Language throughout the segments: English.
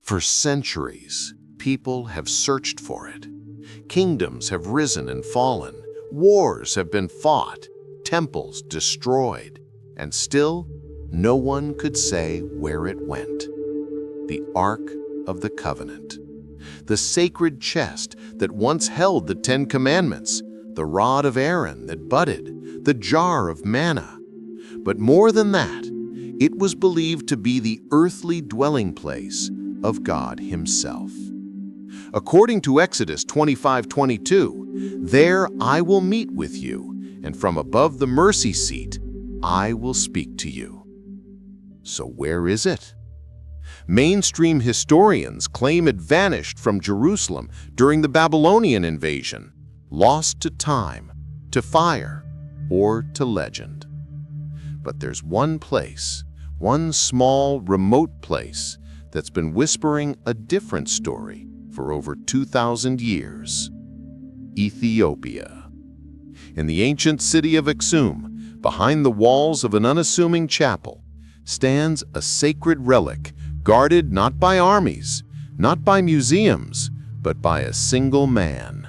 For centuries, people have searched for it. Kingdoms have risen and fallen, wars have been fought, temples destroyed, and still no one could say where it went. The Ark of the Covenant. The sacred chest that once held the 10 Commandments, the rod of Aaron that budded, the jar of manna. But more than that, it was believed to be the earthly dwelling place of God Himself. According to Exodus 25:22, "There I will meet with you, and from above the mercy seat I will speak to you." So where is it? Mainstream historians claim it vanished from Jerusalem during the Babylonian invasion, lost to time, to fire, or to legend. But there's one place, one small, remote place, that's been whispering a different story for over 2,000 years. Ethiopia. In the ancient city of Axum, behind the walls of an unassuming chapel, stands a sacred relic guarded not by armies, not by museums, but by a single man,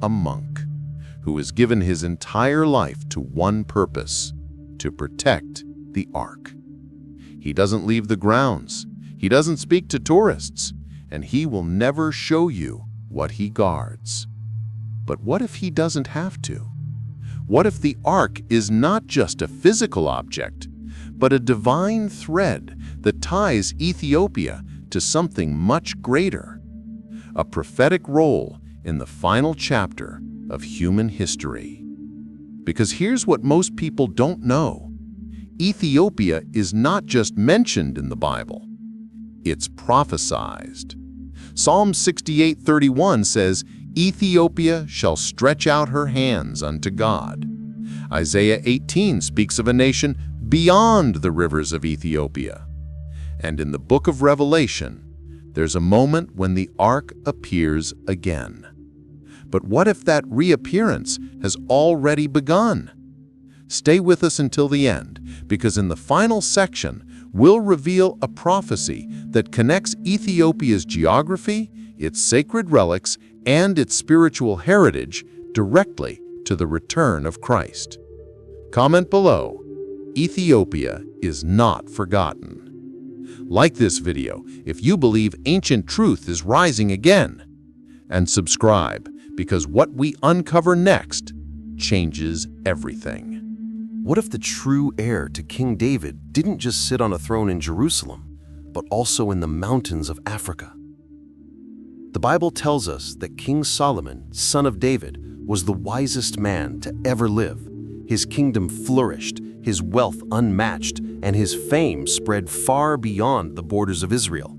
a monk, who has given his entire life to one purpose: to protect the Ark. He doesn't leave the grounds, he doesn't speak to tourists, and he will never show you what he guards. But what if he doesn't have to? What if the Ark is not just a physical object, but a divine thread that ties Ethiopia to something much greater? A prophetic role in the final chapter of human history. Because here's what most people don't know. Ethiopia is not just mentioned in the Bible. It's prophesied. Psalm 68:31 says, "Ethiopia shall stretch out her hands unto God." Isaiah 18 speaks of a nation beyond the rivers of Ethiopia. And in the book of Revelation, there's a moment when the Ark appears again. But what if that reappearance has already begun? Stay with us until the end, because in the final section, we'll reveal a prophecy that connects Ethiopia's geography, its sacred relics, and its spiritual heritage directly to the return of Christ. Comment below, Ethiopia is not forgotten. Like this video if you believe ancient truth is rising again. And subscribe, because what we uncover next changes everything. What if the true heir to King David didn't just sit on a throne in Jerusalem, but also in the mountains of Africa? The Bible tells us that King Solomon, son of David, was the wisest man to ever live. His kingdom flourished, his wealth unmatched, and his fame spread far beyond the borders of Israel.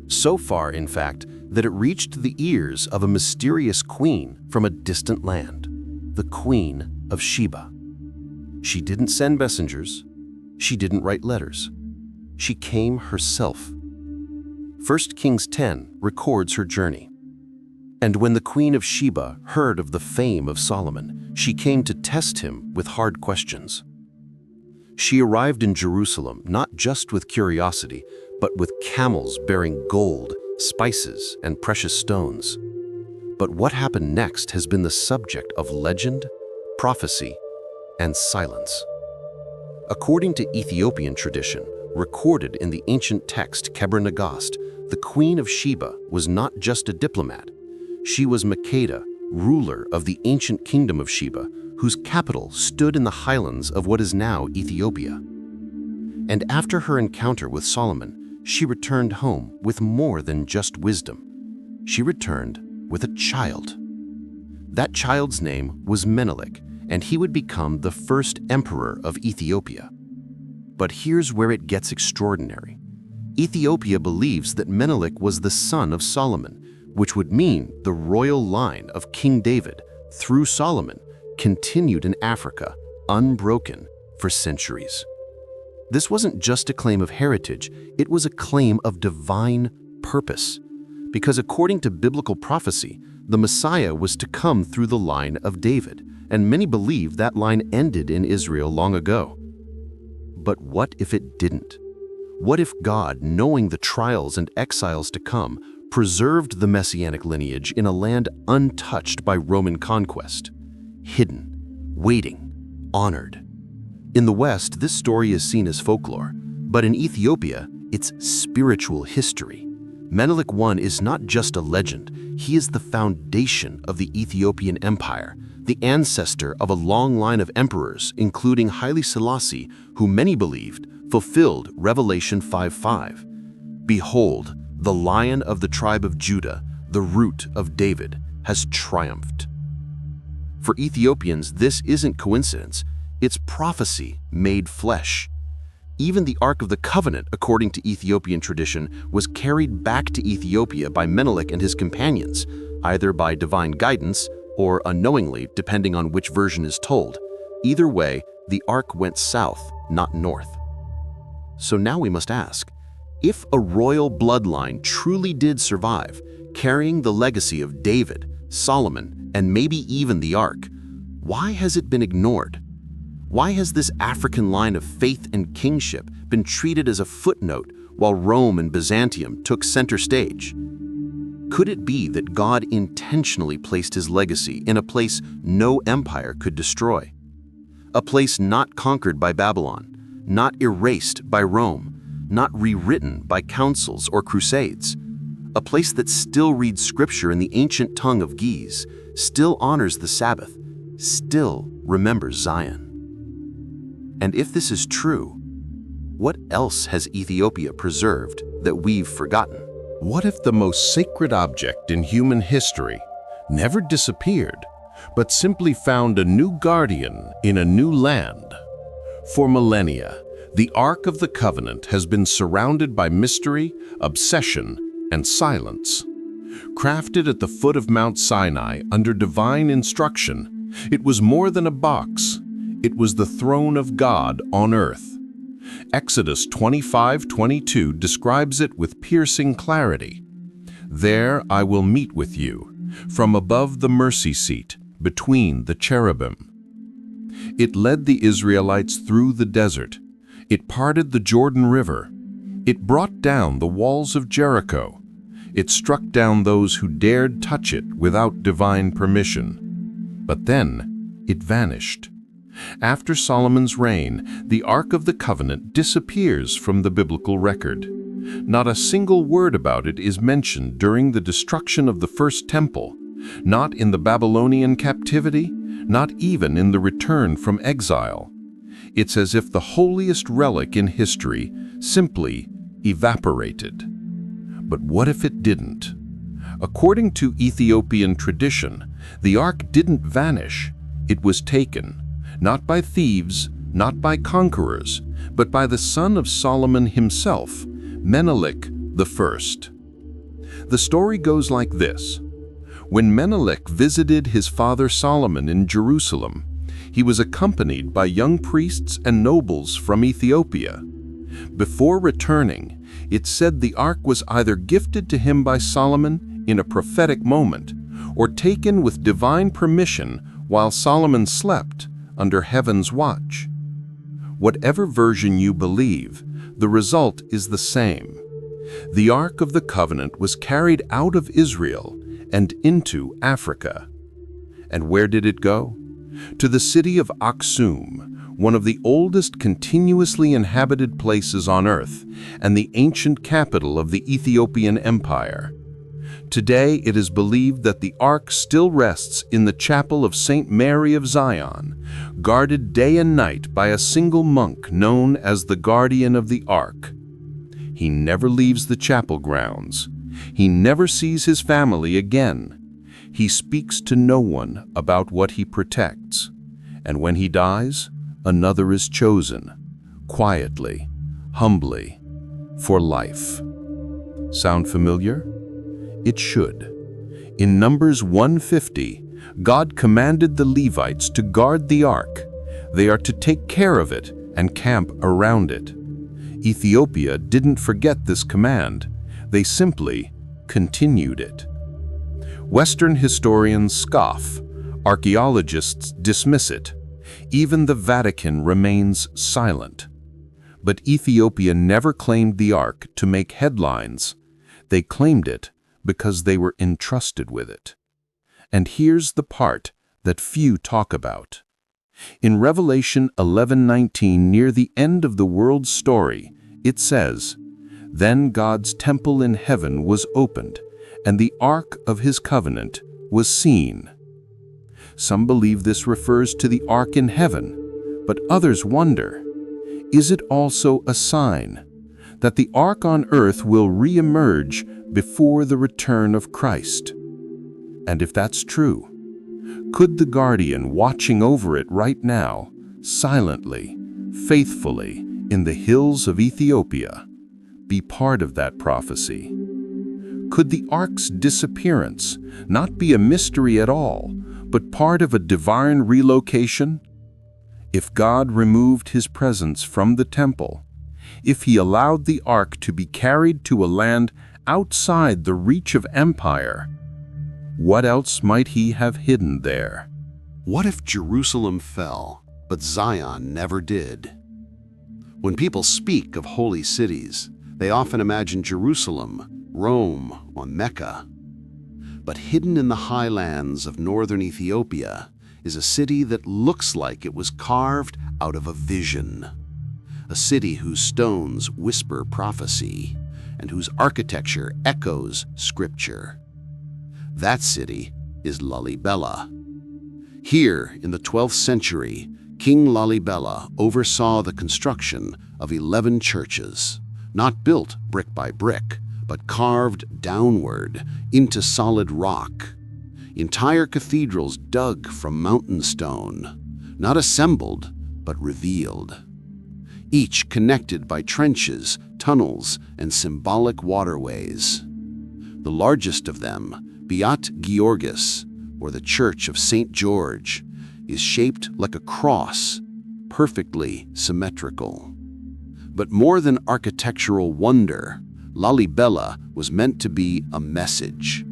So far, in fact, that it reached the ears of a mysterious queen from a distant land, the Queen of Sheba. She didn't send messengers. She didn't write letters. She came herself. 1 Kings 10 records her journey. And when the Queen of Sheba heard of the fame of Solomon, she came to test him with hard questions. She arrived in Jerusalem not just with curiosity, but with camels bearing gold, spices, and precious stones. But what happened next has been the subject of legend, prophecy, and silence. According to Ethiopian tradition, recorded in the ancient text Kebra Nagast, the Queen of Sheba was not just a diplomat. She was Makeda, ruler of the ancient kingdom of Sheba, whose capital stood in the highlands of what is now Ethiopia. And after her encounter with Solomon, she returned home with more than just wisdom. She returned with a child. That child's name was Menelik, and he would become the first emperor of Ethiopia. But here's where it gets extraordinary. Ethiopia believes that Menelik was the son of Solomon, which would mean the royal line of King David, through Solomon, continued in Africa, unbroken for centuries. This wasn't just a claim of heritage, it was a claim of divine purpose. Because according to biblical prophecy, the Messiah was to come through the line of David, and many believe that line ended in Israel long ago. But what if it didn't? What if God, knowing the trials and exiles to come, preserved the messianic lineage in a land untouched by Roman conquest? Hidden, waiting, honored. In the West, this story is seen as folklore, but in Ethiopia, it's spiritual history. Menelik I is not just a legend, he is the foundation of the Ethiopian Empire, the ancestor of a long line of emperors, including Haile Selassie, who many believed fulfilled Revelation 5:5. Behold, the Lion of the tribe of Judah, the Root of David, has triumphed. For Ethiopians, this isn't coincidence, it's prophecy made flesh. Even the Ark of the Covenant, according to Ethiopian tradition, was carried back to Ethiopia by Menelik and his companions, either by divine guidance or unknowingly, depending on which version is told. Either way, the Ark went south, not north. So now we must ask, if a royal bloodline truly did survive, carrying the legacy of David, Solomon, and maybe even the Ark, why has it been ignored? Why has this African line of faith and kingship been treated as a footnote while Rome and Byzantium took center stage? Could it be that God intentionally placed his legacy in a place no empire could destroy? A place not conquered by Babylon, not erased by Rome, not rewritten by councils or crusades. A place that still reads scripture in the ancient tongue of Ge'ez, still honors the Sabbath, still remembers Zion. And if this is true, what else has Ethiopia preserved that we've forgotten? What if the most sacred object in human history never disappeared, but simply found a new guardian in a new land? For millennia, the Ark of the Covenant has been surrounded by mystery, obsession, and silence. Crafted at the foot of Mount Sinai under divine instruction, it was more than a box. It was the throne of God on earth. Exodus 25:22 describes it with piercing clarity. There I will meet with you, from above the mercy seat, between the cherubim. It led the Israelites through the desert. It parted the Jordan River. It brought down the walls of Jericho. It struck down those who dared touch it without divine permission. But then it vanished. After Solomon's reign, the Ark of the Covenant disappears from the biblical record. Not a single word about it is mentioned during the destruction of the first temple, not in the Babylonian captivity, not even in the return from exile. It's as if the holiest relic in history simply evaporated. But what if it didn't? According to Ethiopian tradition, the Ark didn't vanish, it was taken. Not by thieves, not by conquerors, but by the son of Solomon himself, Menelik I. The story goes like this. When Menelik visited his father Solomon in Jerusalem, he was accompanied by young priests and nobles from Ethiopia. Before returning, it said the ark was either gifted to him by Solomon in a prophetic moment or taken with divine permission while Solomon slept under heaven's watch. Whatever version you believe, the result is the same. The Ark of the Covenant was carried out of Israel and into Africa. And where did it go? To the city of Axum, one of the oldest continuously inhabited places on earth and the ancient capital of the Ethiopian Empire. Today, it is believed that the Ark still rests in the chapel of St. Mary of Zion, guarded day and night by a single monk known as the Guardian of the Ark. He never leaves the chapel grounds. He never sees his family again. He speaks to no one about what he protects. And when he dies, another is chosen, quietly, humbly, for life. Sound familiar? It should. In Numbers 150, God commanded the Levites to guard the ark. They are to take care of it and camp around it. Ethiopia didn't forget this command. They simply continued it. Western historians scoff. Archaeologists dismiss it. Even the Vatican remains silent. But Ethiopia never claimed the ark to make headlines. They claimed it because they were entrusted with it. And here's the part that few talk about. In Revelation 11:19, near the end of the world's story, it says, "Then God's temple in heaven was opened, and the ark of his covenant was seen." Some believe this refers to the ark in heaven, but others wonder, is it also a sign that the ark on earth will re-emerge before the return of Christ? And if that's true, could the guardian watching over it right now, silently, faithfully, in the hills of Ethiopia, be part of that prophecy? Could the ark's disappearance not be a mystery at all, but part of a divine relocation? If God removed his presence from the temple, if he allowed the ark to be carried to a land outside the reach of empire, what else might he have hidden there? What if Jerusalem fell, but Zion never did? When people speak of holy cities, they often imagine Jerusalem, Rome, or Mecca. But hidden in the highlands of northern Ethiopia is a city that looks like it was carved out of a vision. A city whose stones whisper prophecy and whose architecture echoes scripture. That city is Lalibela. Here, in the 12th century, King Lalibela oversaw the construction of 11 churches, not built brick by brick, but carved downward into solid rock. Entire cathedrals dug from mountain stone, not assembled, but revealed. Each connected by trenches, tunnels, and symbolic waterways. The largest of them, Beat Georgis, or the Church of St. George, is shaped like a cross, perfectly symmetrical. But more than architectural wonder, Lalibela was meant to be a message.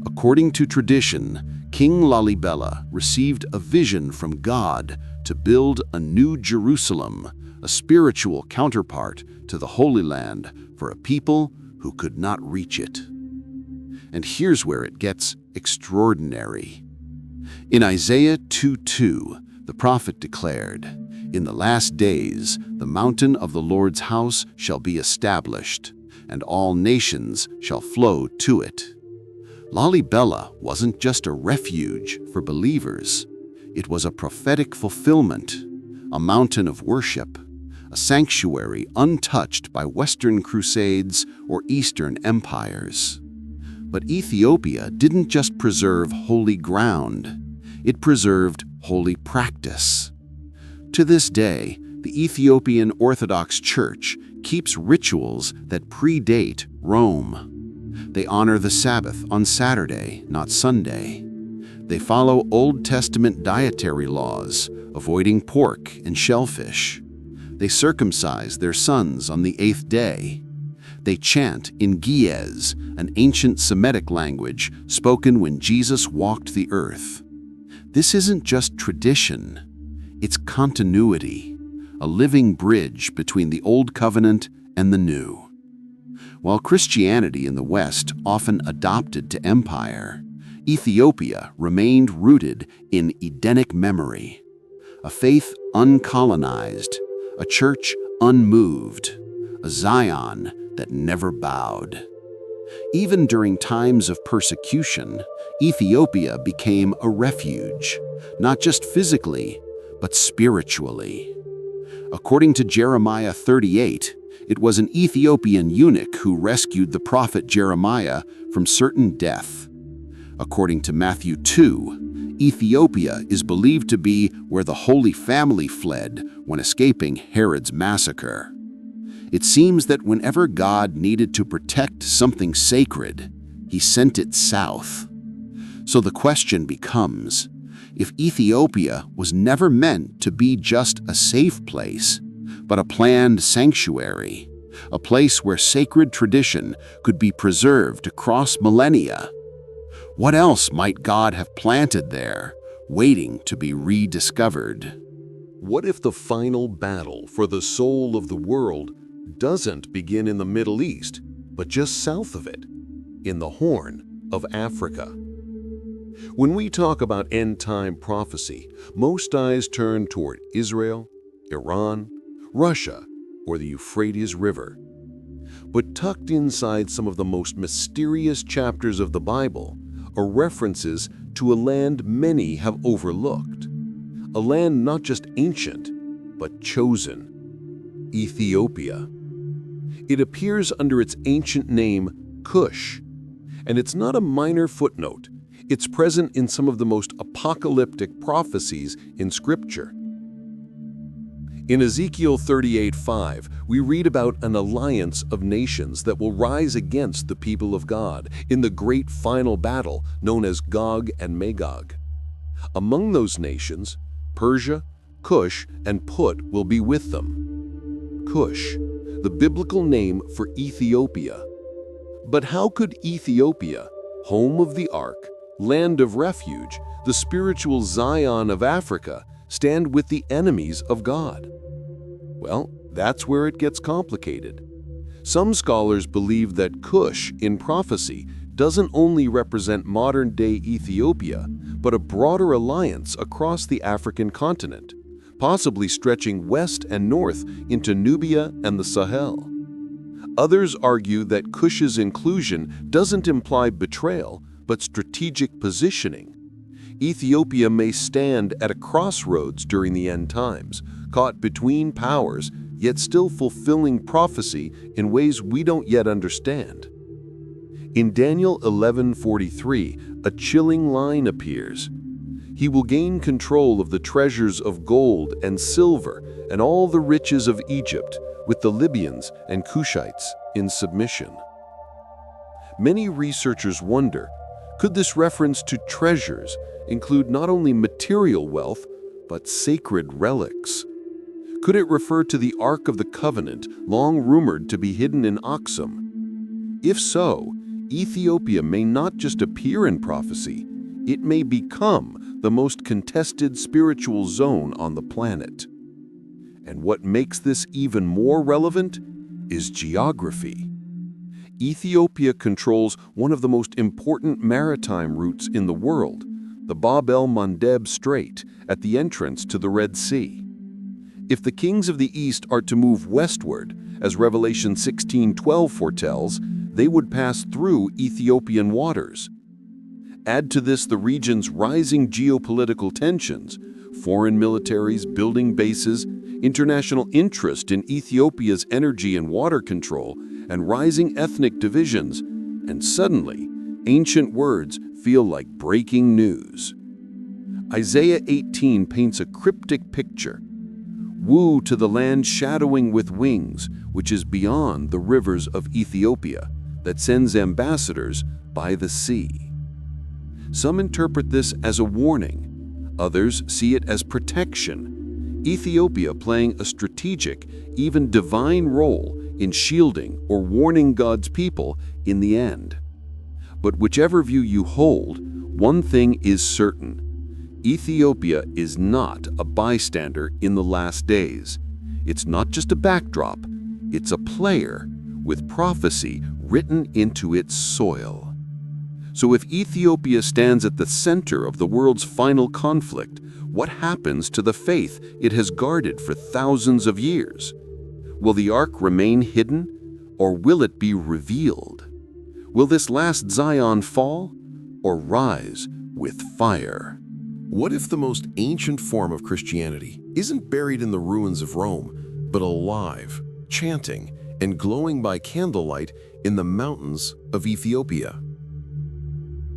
According to tradition, King Lalibela received a vision from God to build a new Jerusalem, a spiritual counterpart to the Holy Land for a people who could not reach it. And here's where it gets extraordinary. In Isaiah 2:2, the prophet declared, "In the last days, the mountain of the Lord's house shall be established, and all nations shall flow to it." Lalibela wasn't just a refuge for believers. It was a prophetic fulfillment, a mountain of worship, a sanctuary untouched by Western crusades or Eastern empires. But Ethiopia didn't just preserve holy ground, it preserved holy practice. To this day, the Ethiopian Orthodox Church keeps rituals that predate Rome. They honor the Sabbath on Saturday, not Sunday. They follow Old Testament dietary laws, avoiding pork and shellfish. They circumcise their sons on the 8th day. They chant in Ge'ez, an ancient Semitic language spoken when Jesus walked the earth. This isn't just tradition, it's continuity, a living bridge between the Old Covenant and the New. While Christianity in the West often adopted to empire, Ethiopia remained rooted in Edenic memory, a faith uncolonized, a church unmoved, a Zion that never bowed. Even during times of persecution, Ethiopia became a refuge, not just physically, but spiritually. According to Jeremiah 38, it was an Ethiopian eunuch who rescued the prophet Jeremiah from certain death. According to Matthew 2, Ethiopia is believed to be where the Holy Family fled when escaping Herod's massacre. It seems that whenever God needed to protect something sacred, he sent it south. So the question becomes, if Ethiopia was never meant to be just a safe place, but a planned sanctuary, a place where sacred tradition could be preserved across millennia, what else might God have planted there, waiting to be rediscovered? What if the final battle for the soul of the world doesn't begin in the Middle East, but just south of it, in the Horn of Africa? When we talk about end-time prophecy, most eyes turn toward Israel, Iran, Russia, or the Euphrates River. But tucked inside some of the most mysterious chapters of the Bible are references to a land many have overlooked. A land not just ancient, but chosen: Ethiopia. It appears under its ancient name, Cush, and it's not a minor footnote. It's present in some of the most apocalyptic prophecies in Scripture. In Ezekiel 38:5, we read about an alliance of nations that will rise against the people of God in the great final battle known as Gog and Magog. Among those nations, Persia, Cush, and Put will be with them. Cush, the biblical name for Ethiopia. But how could Ethiopia, home of the Ark, land of refuge, the spiritual Zion of Africa, stand with the enemies of God? Well, that's where it gets complicated. Some scholars believe that Cush in prophecy doesn't only represent modern-day Ethiopia, but a broader alliance across the African continent, possibly stretching west and north into Nubia and the Sahel. Others argue that Cush's inclusion doesn't imply betrayal, but strategic positioning. Ethiopia may stand at a crossroads during the end times, caught between powers, yet still fulfilling prophecy in ways we don't yet understand. In Daniel 11:43, a chilling line appears. He will gain control of the treasures of gold and silver and all the riches of Egypt, with the Libyans and Cushites in submission. Many researchers wonder, could this reference to treasures include not only material wealth, but sacred relics? Could it refer to the Ark of the Covenant, long rumored to be hidden in Axum? If so, Ethiopia may not just appear in prophecy, it may become the most contested spiritual zone on the planet. And what makes this even more relevant is geography. Ethiopia controls one of the most important maritime routes in the world, the Bab el-Mandeb Strait at the entrance to the Red Sea. If the kings of the East are to move westward, as Revelation 16:12 foretells, they would pass through Ethiopian waters. Add to this the region's rising geopolitical tensions, foreign militaries building bases, international interest in Ethiopia's energy and water control, and rising ethnic divisions, and suddenly, ancient words feel like breaking news. Isaiah 18 paints a cryptic picture. Woe to the land shadowing with wings, which is beyond the rivers of Ethiopia, that sends ambassadors by the sea. Some interpret this as a warning. Others see it as protection. Ethiopia playing a strategic, even divine role in shielding or warning God's people in the end. But whichever view you hold, one thing is certain. Ethiopia is not a bystander in the last days. It's not just a backdrop, it's a player with prophecy written into its soil. So if Ethiopia stands at the center of the world's final conflict, what happens to the faith it has guarded for thousands of years? Will the Ark remain hidden, or will it be revealed? Will this last Zion fall, or rise with fire? What if the most ancient form of Christianity isn't buried in the ruins of Rome, but alive, chanting, and glowing by candlelight in the mountains of Ethiopia?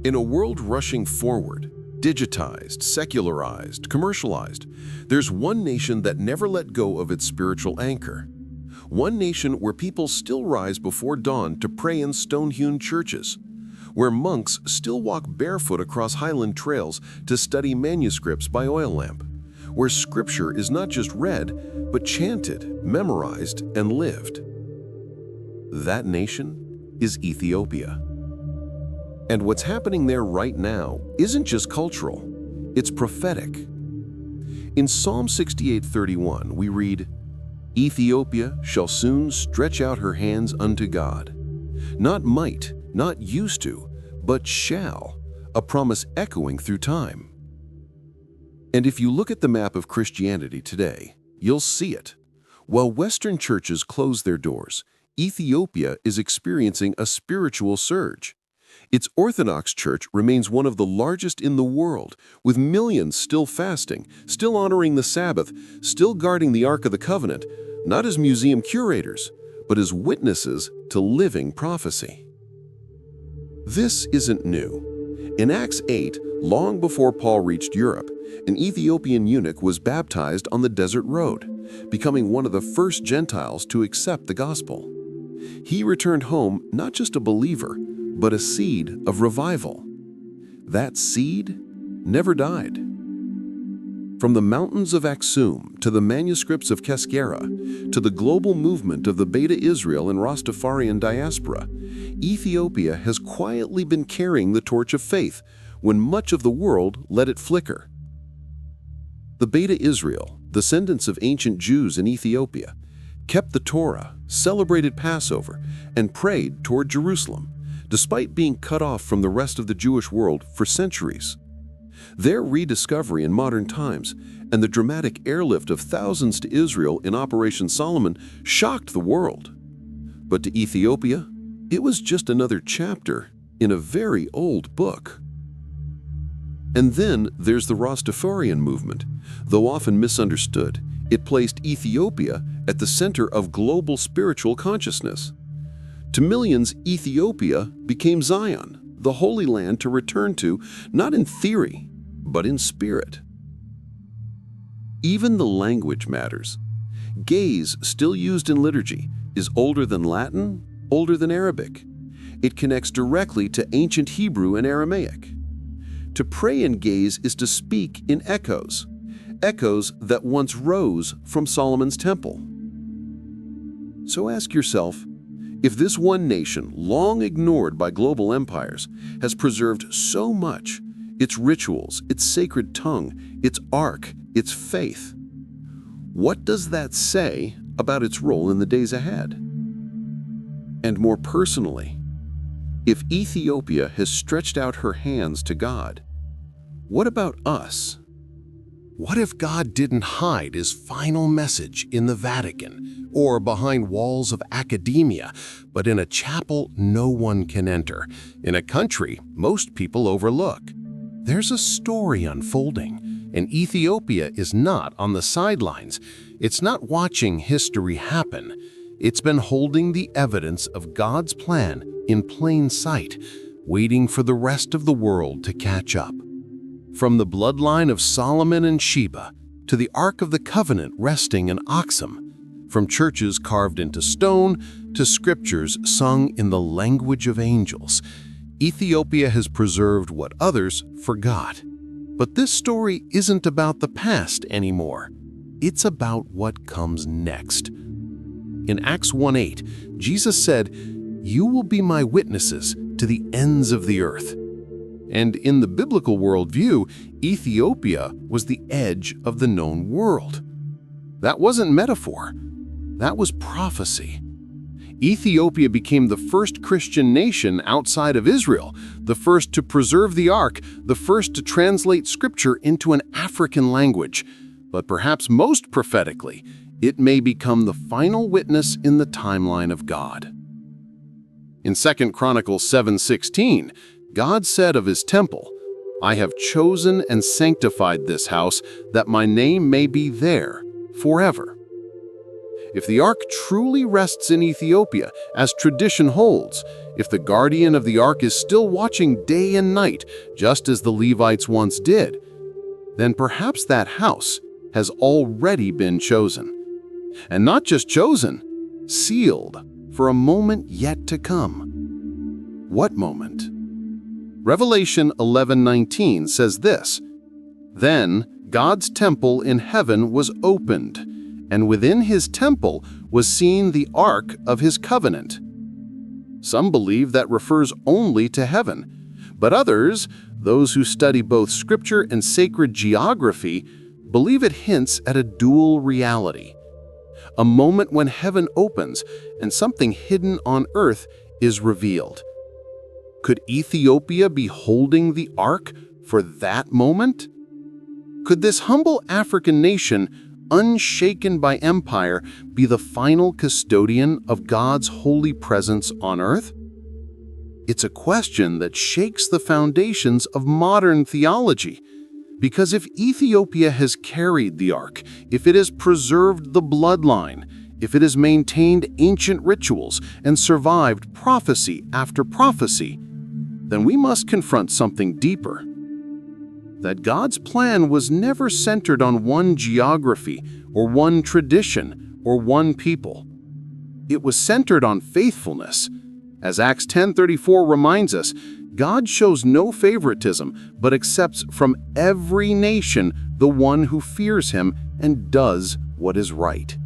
In a world rushing forward, digitized, secularized, commercialized, there's one nation that never let go of its spiritual anchor. One nation where people still rise before dawn to pray in stone-hewn churches, where monks still walk barefoot across highland trails to study manuscripts by oil lamp, where scripture is not just read, but chanted, memorized, and lived. That nation is Ethiopia. And what's happening there right now isn't just cultural, it's prophetic. In Psalm 68:31, we read, "Ethiopia shall soon stretch out her hands unto God. Not might, not used to, but shall, a promise echoing through time." And if you look at the map of Christianity today, you'll see it. While Western churches close their doors, Ethiopia is experiencing a spiritual surge. Its Orthodox Church remains one of the largest in the world, with millions still fasting, still honoring the Sabbath, still guarding the Ark of the Covenant, not as museum curators, but as witnesses to living prophecy. This isn't new. In Acts 8, long before Paul reached Europe, an Ethiopian eunuch was baptized on the desert road, becoming one of the first Gentiles to accept the gospel. He returned home not just a believer, but a seed of revival. That seed never died. From the mountains of Axum to the manuscripts of Kebra to the global movement of the Beta Israel and Rastafarian diaspora, Ethiopia has quietly been carrying the torch of faith when much of the world let it flicker. The Beta Israel, descendants of ancient Jews in Ethiopia, kept the Torah, celebrated Passover, and prayed toward Jerusalem, despite being cut off from the rest of the Jewish world for centuries. Their rediscovery in modern times and the dramatic airlift of thousands to Israel in Operation Solomon shocked the world. But to Ethiopia, it was just another chapter in a very old book. And then there's the Rastafarian movement. Though often misunderstood, it placed Ethiopia at the center of global spiritual consciousness. To millions, Ethiopia became Zion, the Holy Land to return to, not in theory, but in spirit. Even the language matters. Gaze, still used in liturgy, is older than Latin, older than Arabic. It connects directly to ancient Hebrew and Aramaic. To pray in gaze is to speak in echoes, echoes that once rose from Solomon's temple. So ask yourself, if this one nation, long ignored by global empires, has preserved so much, its rituals, its sacred tongue, its ark, its faith, what does that say about its role in the days ahead? And more personally, if Ethiopia has stretched out her hands to God, what about us? What if God didn't hide his final message in the Vatican or behind walls of academia, but in a chapel no one can enter, in a country most people overlook? There's a story unfolding, and Ethiopia is not on the sidelines. It's not watching history happen. It's been holding the evidence of God's plan in plain sight, waiting for the rest of the world to catch up. From the bloodline of Solomon and Sheba to the Ark of the Covenant resting in Axum, from churches carved into stone to scriptures sung in the language of angels, Ethiopia has preserved what others forgot. But this story isn't about the past anymore. It's about what comes next. In Acts 1:8, Jesus said, "You will be my witnesses to the ends of the earth." And in the biblical worldview, Ethiopia was the edge of the known world. That wasn't metaphor. That was prophecy. Ethiopia became the first Christian nation outside of Israel, the first to preserve the Ark, the first to translate Scripture into an African language. But perhaps most prophetically, it may become the final witness in the timeline of God. In 2 Chronicles 7:16, God said of his temple, "I have chosen and sanctified this house, that my name may be there forever." If the ark truly rests in Ethiopia, as tradition holds, if the guardian of the ark is still watching day and night, just as the Levites once did, then perhaps that house has already been chosen. And not just chosen, sealed for a moment yet to come. What moment? Revelation 11:19 says this, "Then God's temple in heaven was opened, and within his temple was seen the ark of his covenant." Some believe that refers only to heaven, but others, those who study both scripture and sacred geography, believe it hints at a dual reality, a moment when heaven opens and something hidden on earth is revealed. Could Ethiopia be holding the ark for that moment? Could this humble African nation, unshaken by empire, be the final custodian of God's holy presence on earth? It's a question that shakes the foundations of modern theology, because if Ethiopia has carried the ark, if it has preserved the bloodline, if it has maintained ancient rituals and survived prophecy after prophecy, then we must confront something deeper. That God's plan was never centered on one geography or one tradition or one people. It was centered on faithfulness. As Acts 10:34 reminds us, God shows no favoritism but accepts from every nation the one who fears him and does what is right.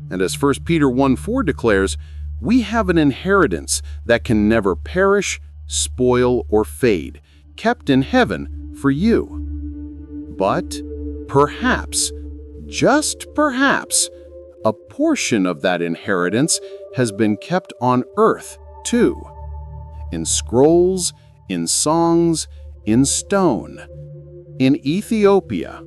And as 1 Peter 1:4 declares, we have an inheritance that can never perish, spoil, or fade, kept in heaven for you. But perhaps, just perhaps, a portion of that inheritance has been kept on earth too, in scrolls, in songs, in stone, in Ethiopia,